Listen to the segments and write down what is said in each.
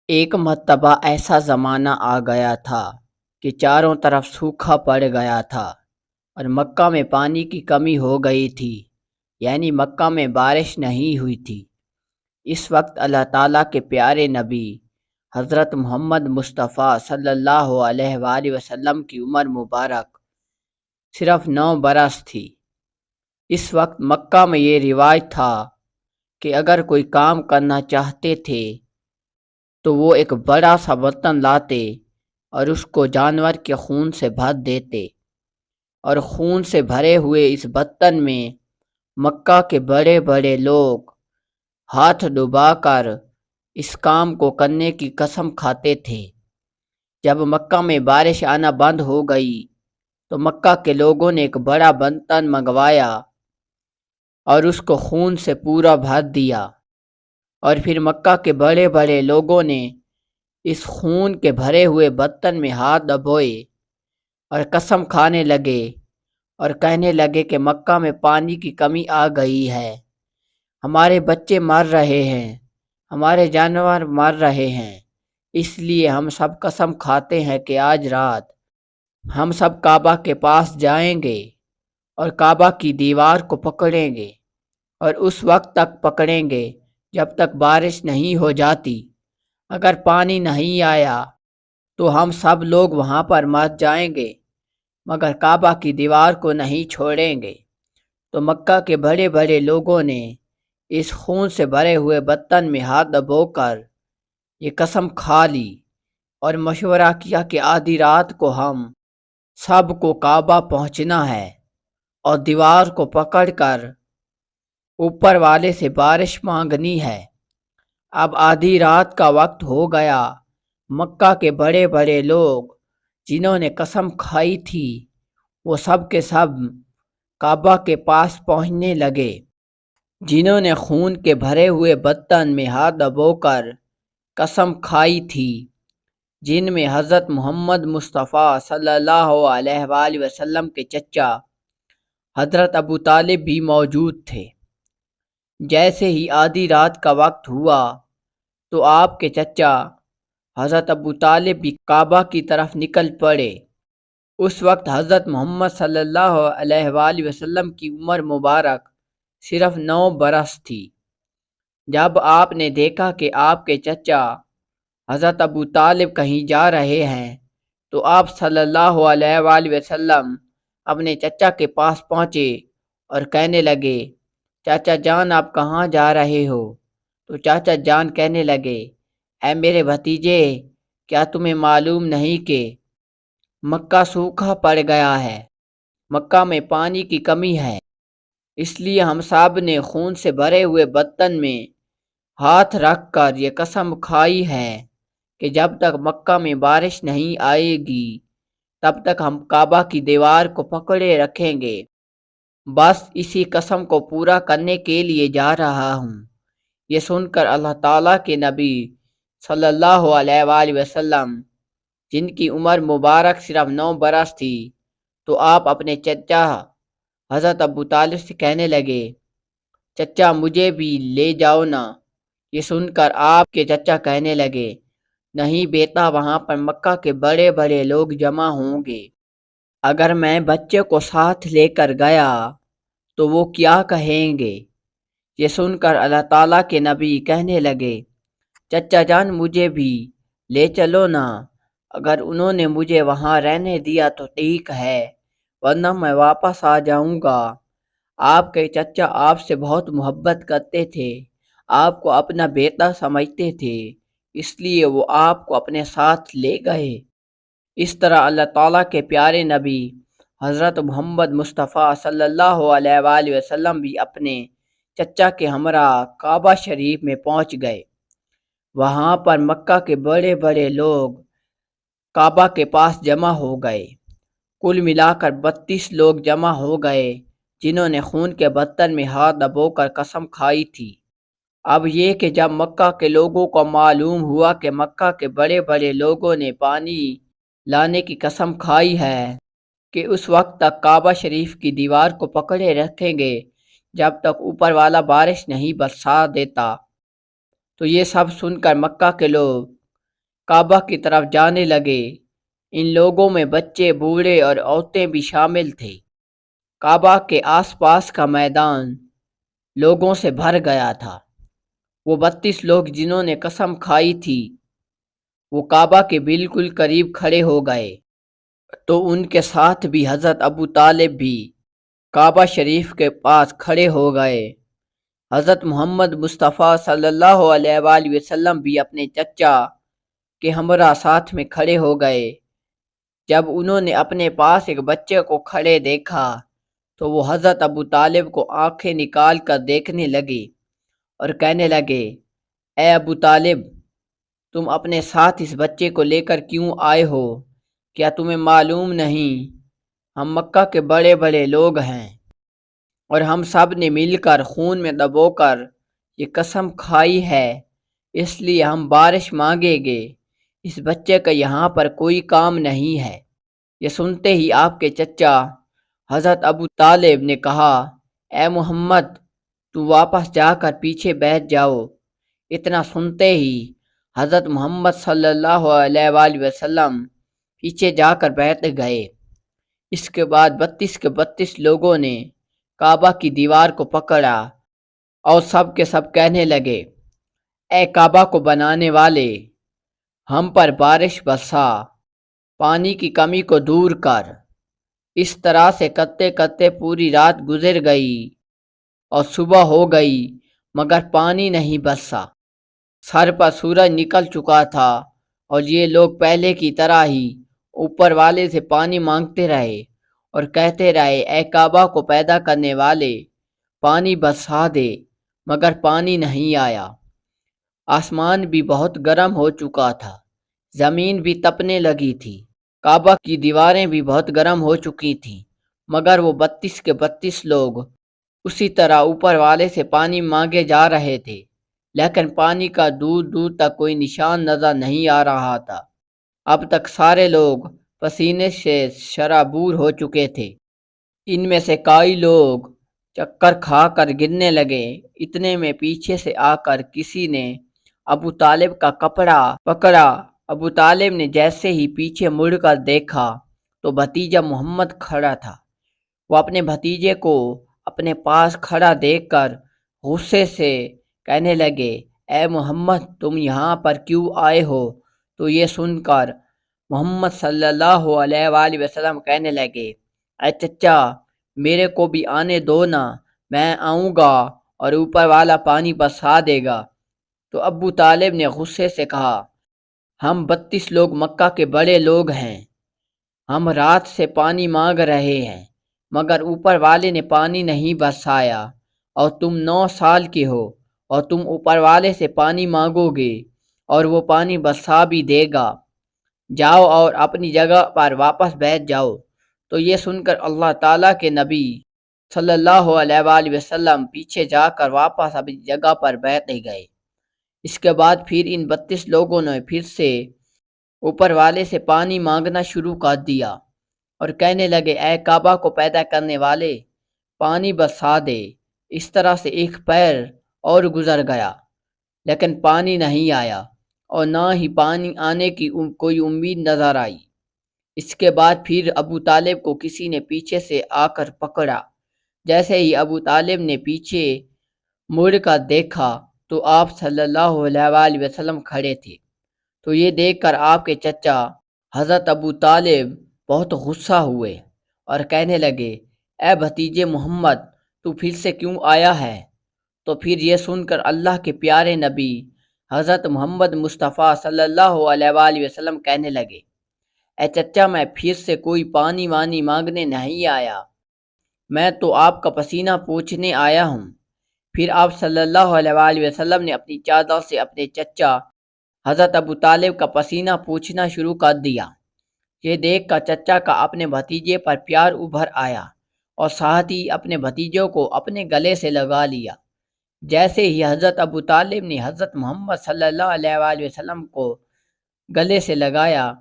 ایک مرتبہ ایسا زمانہ آ گیا تھا کہ چاروں طرف سوکھا پڑ گیا تھا اور مکہ میں پانی کی کمی ہو گئی تھی، یعنی مکہ میں بارش نہیں ہوئی تھی۔ اس وقت اللہ تعالیٰ کے پیارے نبی حضرت محمد مصطفیٰ صلی اللہ علیہ وآلہ وسلم کی عمر مبارک صرف 9 برس تھی۔ اس وقت مکہ میں یہ رواج تھا کہ اگر کوئی کام کرنا چاہتے تھے تو وہ ایک بڑا سا برتن لاتے اور اس کو جانور کے خون سے بھر دیتے، اور خون سے بھرے ہوئے اس برتن میں مکہ کے بڑے بڑے لوگ ہاتھ ڈبا کر اس کام کو کرنے کی قسم کھاتے تھے۔ جب مکہ میں بارش آنا بند ہو گئی تو مکہ کے لوگوں نے ایک بڑا برتن منگوایا اور اس کو خون سے پورا بھر دیا، اور پھر مکہ کے بڑے بڑے لوگوں نے اس خون کے بھرے ہوئے برتن میں ہاتھ ڈبوئے اور قسم کھانے لگے اور کہنے لگے کہ مکہ میں پانی کی کمی آ گئی ہے، ہمارے بچے مر رہے ہیں، ہمارے جانور مر رہے ہیں، اس لیے ہم سب قسم کھاتے ہیں کہ آج رات ہم سب کعبہ کے پاس جائیں گے اور کعبہ کی دیوار کو پکڑیں گے، اور اس وقت تک پکڑیں گے جب تک بارش نہیں ہو جاتی۔ اگر پانی نہیں آیا تو ہم سب لوگ وہاں پر مر جائیں گے، مگر کعبہ کی دیوار کو نہیں چھوڑیں گے۔ تو مکہ کے بڑے بڑے لوگوں نے اس خون سے بھرے ہوئے برتن میں ہاتھ ڈبو کر یہ قسم کھا لی اور مشورہ کیا کہ آدھی رات کو ہم سب کو کعبہ پہنچنا ہے اور دیوار کو پکڑ کر اوپر والے سے بارش مانگنی ہے۔ اب آدھی رات کا وقت ہو گیا۔ مکہ کے بڑے بڑے لوگ جنہوں نے قسم کھائی تھی وہ سب کے سب کعبہ کے پاس پہنچنے لگے۔ جنہوں نے خون کے بھرے ہوئے برتن میں ہاتھ ڈبو کر قسم کھائی تھی، جن میں حضرت محمد مصطفیٰ صلی اللہ علیہ وآلہ وسلم کے چچا حضرت ابو طالب بھی موجود تھے۔ جیسے ہی آدھی رات کا وقت ہوا تو آپ کے چچا حضرت ابو طالب بھی کعبہ کی طرف نکل پڑے۔ اس وقت حضرت محمد صلی اللہ علیہ وآلہ وسلم کی عمر مبارک صرف 9 برس تھی۔ جب آپ نے دیکھا کہ آپ کے چچا حضرت ابو طالب کہیں جا رہے ہیں تو آپ صلی اللہ علیہ وآلہ وسلم اپنے چچا کے پاس پہنچے اور کہنے لگے، چاچا جان آپ کہاں جا رہے ہو؟ تو چاچا جان کہنے لگے، اے میرے بھتیجے، کیا تمہیں معلوم نہیں کہ مکہ سوکھا پڑ گیا ہے، مکہ میں پانی کی کمی ہے، اس لیے ہم سب نے خون سے بھرے ہوئے برتن میں ہاتھ رکھ کر یہ قسم کھائی ہے کہ جب تک مکہ میں بارش نہیں آئے گی تب تک ہم کعبہ کی دیوار کو پکڑے رکھیں گے۔ بس اسی قسم کو پورا کرنے کے لیے جا رہا ہوں۔ یہ سن کر اللہ تعالیٰ کے نبی صلی اللہ علیہ وآلہ وسلم، جن کی عمر مبارک صرف 9 برس تھی، تو آپ اپنے چچا حضرت ابو طالب سے کہنے لگے، چچا مجھے بھی لے جاؤ نا۔ یہ سن کر آپ کے چچا کہنے لگے، نہیں بیٹا، وہاں پر مکہ کے بڑے بڑے لوگ جمع ہوں گے، اگر میں بچے کو ساتھ لے کر گیا تو وہ کیا کہیں گے؟ یہ سن کر اللہ تعالیٰ کے نبی کہنے لگے، چچا جان مجھے بھی لے چلو نا، اگر انہوں نے مجھے وہاں رہنے دیا تو ٹھیک ہے، ورنہ میں واپس آ جاؤں گا۔ آپ کے چچا آپ سے بہت محبت کرتے تھے، آپ کو اپنا بیٹا سمجھتے تھے، اس لیے وہ آپ کو اپنے ساتھ لے گئے۔ اس طرح اللہ تعالیٰ کے پیارے نبی حضرت محمد مصطفیٰ صلی اللہ علیہ وآلہ وسلم بھی اپنے چچا کے ہمراہ کعبہ شریف میں پہنچ گئے۔ وہاں پر مکہ کے بڑے بڑے لوگ کعبہ کے پاس جمع ہو گئے۔ کل ملا کر 32 لوگ جمع ہو گئے جنہوں نے خون کے برتن میں ہاتھ ڈبو کر قسم کھائی تھی۔ اب یہ کہ جب مکہ کے لوگوں کو معلوم ہوا کہ مکہ کے بڑے بڑے لوگوں نے پانی لانے کی قسم کھائی ہے کہ اس وقت تک کعبہ شریف کی دیوار کو پکڑے رکھیں گے جب تک اوپر والا بارش نہیں برسا دیتا، تو یہ سب سن کر مکہ کے لوگ کعبہ کی طرف جانے لگے۔ ان لوگوں میں بچے، بوڑھے اور عورتیں بھی شامل تھے۔ کعبہ کے آس پاس کا میدان لوگوں سے بھر گیا تھا۔ وہ 32 لوگ جنہوں نے قسم کھائی تھی وہ کعبہ کے بالکل قریب کھڑے ہو گئے، تو ان کے ساتھ بھی حضرت ابو طالب بھی کعبہ شریف کے پاس کھڑے ہو گئے۔ حضرت محمد مصطفیٰ صلی اللہ علیہ وآلہ وسلم بھی اپنے چچا کے ہمراہ ساتھ میں کھڑے ہو گئے۔ جب انہوں نے اپنے پاس ایک بچے کو کھڑے دیکھا تو وہ حضرت ابو طالب کو آنکھیں نکال کر دیکھنے لگے اور کہنے لگے، اے ابو طالب، تم اپنے ساتھ اس بچے کو لے کر کیوں آئے ہو؟ کیا تمہیں معلوم نہیں ہم مکہ کے بڑے بڑے لوگ ہیں اور ہم سب نے مل کر خون میں ڈبو کر یہ قسم کھائی ہے، اس لیے ہم بارش مانگیں گے۔ اس بچے کا یہاں پر کوئی کام نہیں ہے۔ یہ سنتے ہی آپ کے چچا حضرت ابو طالب نے کہا، اے محمد، تم واپس جا کر پیچھے بیٹھ جاؤ۔ اتنا سنتے ہی حضرت محمد صلی اللہ علیہ وآلہ وسلم پیچھے جا کر بیٹھ گئے۔ اس کے بعد 32 کے 32 لوگوں نے کعبہ کی دیوار کو پکڑا اور سب کے سب کہنے لگے، اے کعبہ کو بنانے والے، ہم پر بارش برسا، پانی کی کمی کو دور کر۔ اس طرح سے کرتے کرتے پوری رات گزر گئی اور صبح ہو گئی مگر پانی نہیں برسا۔ سر پر سورج نکل چکا تھا اور یہ لوگ پہلے کی طرح ہی اوپر والے سے پانی مانگتے رہے اور کہتے رہے، اے کعبہ کو پیدا کرنے والے، پانی برسا دے، مگر پانی نہیں آیا۔ آسمان بھی بہت گرم ہو چکا تھا، زمین بھی تپنے لگی تھی، کعبہ کی دیواریں بھی بہت گرم ہو چکی تھیں، مگر وہ 32 کے 32 لوگ اسی طرح اوپر والے سے پانی مانگے جا رہے تھے، لیکن پانی کا دور دور تک کوئی نشان نظر نہیں آ رہا تھا۔ اب تک سارے لوگ پسینے سے شرابور ہو چکے تھے۔ ان میں سے کئی لوگ چکر کھا کر گرنے لگے۔ اتنے میں پیچھے سے آ کر کسی نے ابو طالب کا کپڑا پکڑا۔ ابو طالب نے جیسے ہی پیچھے مڑ کر دیکھا تو بھتیجا محمد کھڑا تھا۔ وہ اپنے بھتیجے کو اپنے پاس کھڑا دیکھ کر غصے سے کہنے لگے، اے محمد، تم یہاں پر کیوں آئے ہو؟ تو یہ سن کر محمد صلی اللہ علیہ وآلہ وسلم کہنے لگے، اے چچا، میرے کو بھی آنے دو نا، میں آؤں گا اور اوپر والا پانی برسا دے گا۔ تو ابو طالب نے غصے سے کہا، ہم 32 لوگ مکہ کے بڑے لوگ ہیں، ہم رات سے پانی مانگ رہے ہیں مگر اوپر والے نے پانی نہیں برسایا، اور تم 9 سال کے ہو اور تم اوپر والے سے پانی مانگو گے اور وہ پانی برسا بھی دے گا، جاؤ اور اپنی جگہ پر واپس بیٹھ جاؤ۔ تو یہ سن کر اللہ تعالیٰ کے نبی صلی اللہ علیہ وآلہ وسلم پیچھے جا کر واپس اپنی جگہ پر بیٹھ گئے۔ اس کے بعد پھر ان 32 لوگوں نے پھر سے اوپر والے سے پانی مانگنا شروع کر دیا اور کہنے لگے، اے کعبہ کو پیدا کرنے والے، پانی برسا دے۔ اس طرح سے ایک پیر اور گزر گیا لیکن پانی نہیں آیا اور نہ ہی پانی آنے کی کوئی امید نظر آئی۔ اس کے بعد پھر ابو طالب کو کسی نے پیچھے سے آ کر پکڑا۔ جیسے ہی ابو طالب نے پیچھے مڑ کر دیکھا تو آپ صلی اللہ علیہ وآلہ وسلم کھڑے تھے۔ تو یہ دیکھ کر آپ کے چچا حضرت ابو طالب بہت غصہ ہوئے اور کہنے لگے، اے بھتیجے محمد، تو پھر سے کیوں آیا ہے؟ تو پھر یہ سن کر اللہ کے پیارے نبی حضرت محمد مصطفیٰ صلی اللہ علیہ وآلہ وسلم کہنے لگے، اے چچا، میں پھر سے کوئی پانی وانی مانگنے نہیں آیا، میں تو آپ کا پسینہ پوچھنے آیا ہوں۔ پھر آپ صلی اللہ علیہ وآلہ وسلم نے اپنی چادر سے اپنے چچا حضرت ابو طالب کا پسینہ پوچھنا شروع کر دیا۔ یہ دیکھ کر چچا کا اپنے بھتیجے پر پیار ابھر آیا اور ساتھ ہی اپنے بھتیجوں کو اپنے گلے سے لگا لیا۔ جیسے ہی حضرت ابو طالب نے حضرت محمد صلی اللہ علیہ وآلہ وسلم کو گلے سے لگایا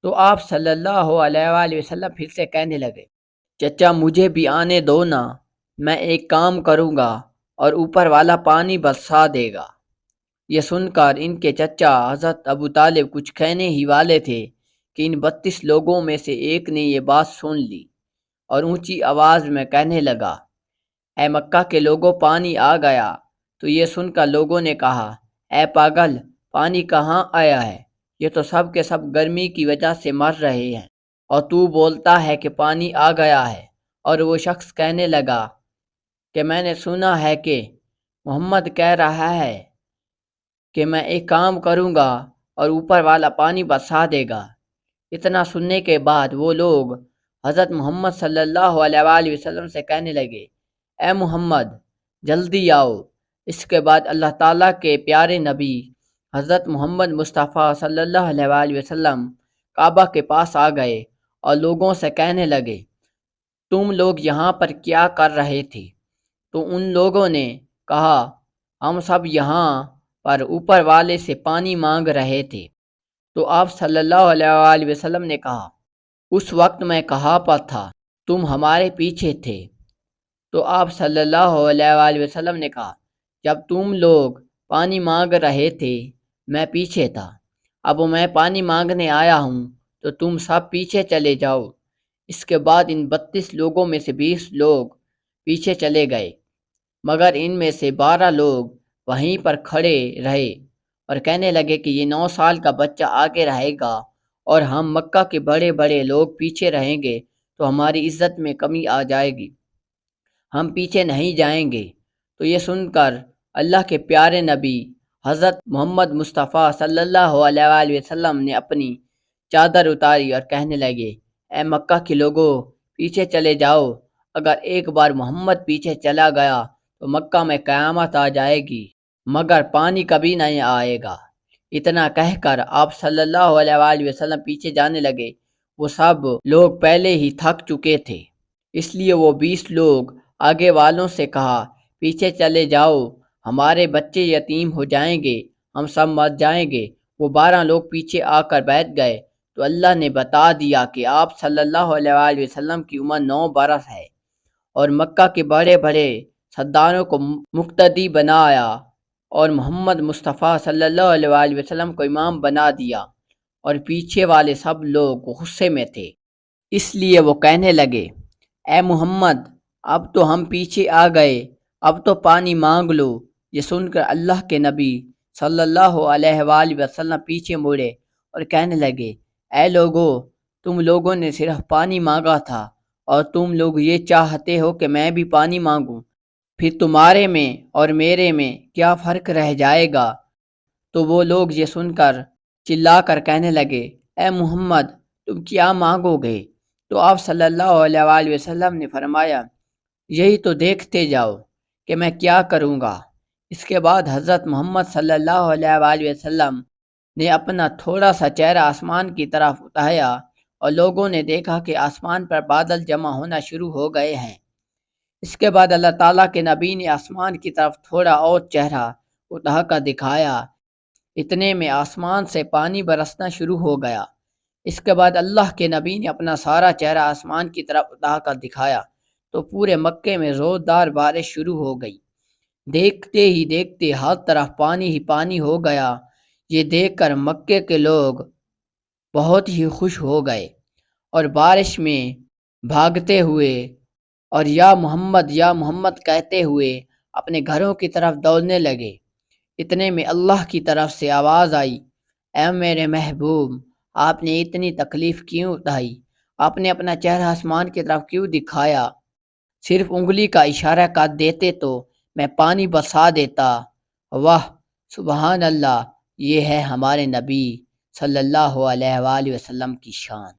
تو آپ صلی اللہ علیہ وآلہ وسلم پھر سے کہنے لگے، چچا، مجھے بھی آنے دو نا، میں ایک کام کروں گا اور اوپر والا پانی برسا دے گا۔ یہ سن کر ان کے چچا حضرت ابو طالب کچھ کہنے ہی والے تھے کہ ان 32 لوگوں میں سے ایک نے یہ بات سن لی اور اونچی آواز میں کہنے لگا، اے مکہ کے لوگوں، پانی آ گیا۔ تو یہ سن کر لوگوں نے کہا، اے پاگل، پانی کہاں آیا ہے؟ یہ تو سب کے سب گرمی کی وجہ سے مر رہے ہیں، اور تو بولتا ہے کہ پانی آ گیا ہے۔ اور وہ شخص کہنے لگا کہ میں نے سنا ہے کہ محمد کہہ رہا ہے کہ میں ایک کام کروں گا اور اوپر والا پانی برسا دے گا۔ اتنا سننے کے بعد وہ لوگ حضرت محمد صلی اللہ علیہ وآلہ وسلم سے کہنے لگے، اے محمد، جلدی آؤ۔ اس کے بعد اللہ تعالیٰ کے پیارے نبی حضرت محمد مصطفیٰ صلی اللہ علیہ وآلہ وسلم کعبہ کے پاس آ گئے اور لوگوں سے کہنے لگے، تم لوگ یہاں پر کیا کر رہے تھے؟ تو ان لوگوں نے کہا، ہم سب یہاں پر اوپر والے سے پانی مانگ رہے تھے۔ تو آپ صلی اللہ علیہ وآلہ وسلم نے کہا، اس وقت میں کہاں پر تھا؟ تم ہمارے پیچھے تھے۔ تو آپ صلی اللہ علیہ وآلہ وسلم نے کہا، جب تم لوگ پانی مانگ رہے تھے میں پیچھے تھا، اب میں پانی مانگنے آیا ہوں تو تم سب پیچھے چلے جاؤ۔ اس کے بعد ان 32 لوگوں میں سے 20 لوگ پیچھے چلے گئے، مگر ان میں سے 12 لوگ وہیں پر کھڑے رہے اور کہنے لگے کہ یہ 9 سال کا بچہ آگے رہے گا اور ہم مکہ کے بڑے بڑے لوگ پیچھے رہیں گے تو ہماری عزت میں کمی آ جائے گی، ہم پیچھے نہیں جائیں گے۔ تو یہ سن کر اللہ کے پیارے نبی حضرت محمد مصطفیٰ صلی اللہ علیہ وآلہ وسلم نے اپنی چادر اتاری اور کہنے لگے، اے مکہ کے لوگوں، پیچھے چلے جاؤ۔ اگر ایک بار محمد پیچھے چلا گیا تو مکہ میں قیامت آ جائے گی، مگر پانی کبھی نہیں آئے گا۔ اتنا کہہ کر آپ صلی اللہ علیہ وآلہ وسلم پیچھے جانے لگے۔ وہ سب لوگ پہلے ہی تھک چکے تھے، اس لیے وہ 20 لوگ آگے والوں سے کہا، پیچھے چلے جاؤ، ہمارے بچے یتیم ہو جائیں گے، ہم سب مر جائیں گے۔ وہ 12 لوگ پیچھے آ کر بیٹھ گئے تو اللہ نے بتا دیا کہ آپ صلی اللہ علیہ وآلہ وسلم کی عمر 9 برس ہے، اور مکہ کے بڑے بڑے سرداروں کو مقتدی بنایا اور محمد مصطفیٰ صلی اللہ علیہ وآلہ وسلم کو امام بنا دیا، اور پیچھے والے سب لوگ غصے میں تھے، اس لیے وہ کہنے لگے، اے محمد، اب تو ہم پیچھے آ گئے، اب تو پانی مانگ لو۔ یہ سن کر اللہ کے نبی صلی اللہ علیہ وآلہ وسلم پیچھے مڑے اور کہنے لگے، اے لوگو، تم لوگوں نے صرف پانی مانگا تھا اور تم لوگ یہ چاہتے ہو کہ میں بھی پانی مانگوں، پھر تمہارے میں اور میرے میں کیا فرق رہ جائے گا؟ تو وہ لوگ یہ سن کر چلا کر کہنے لگے، اے محمد، تم کیا مانگو گے؟ تو آپ صلی اللہ علیہ وآلہ وسلم نے فرمایا، یہی تو دیکھتے جاؤ کہ میں کیا کروں گا۔ اس کے بعد حضرت محمد صلی اللہ علیہ وآلہ وسلم نے اپنا تھوڑا سا چہرہ آسمان کی طرف اٹھایا اور لوگوں نے دیکھا کہ آسمان پر بادل جمع ہونا شروع ہو گئے ہیں۔ اس کے بعد اللہ تعالیٰ کے نبی نے آسمان کی طرف تھوڑا اور چہرہ اٹھا کر دکھایا، اتنے میں آسمان سے پانی برسنا شروع ہو گیا۔ اس کے بعد اللہ کے نبی نے اپنا سارا چہرہ آسمان کی طرف اٹھا کر دکھایا تو پورے مکے میں زوردار بارش شروع ہو گئی۔ دیکھتے ہی دیکھتے ہر طرف پانی ہی پانی ہو گیا۔ یہ دیکھ کر مکے کے لوگ بہت ہی خوش ہو گئے اور بارش میں بھاگتے ہوئے اور یا محمد کہتے ہوئے اپنے گھروں کی طرف دوڑنے لگے۔ اتنے میں اللہ کی طرف سے آواز آئی، اے میرے محبوب، آپ نے اتنی تکلیف کیوں اٹھائی؟ آپ نے اپنا چہرہ آسمان کی طرف کیوں دکھایا؟ صرف انگلی کا اشارہ کر دیتے تو میں پانی برسا دیتا۔ واہ، سبحان اللہ، یہ ہے ہمارے نبی صلی اللہ علیہ وآلہ وسلم کی شان۔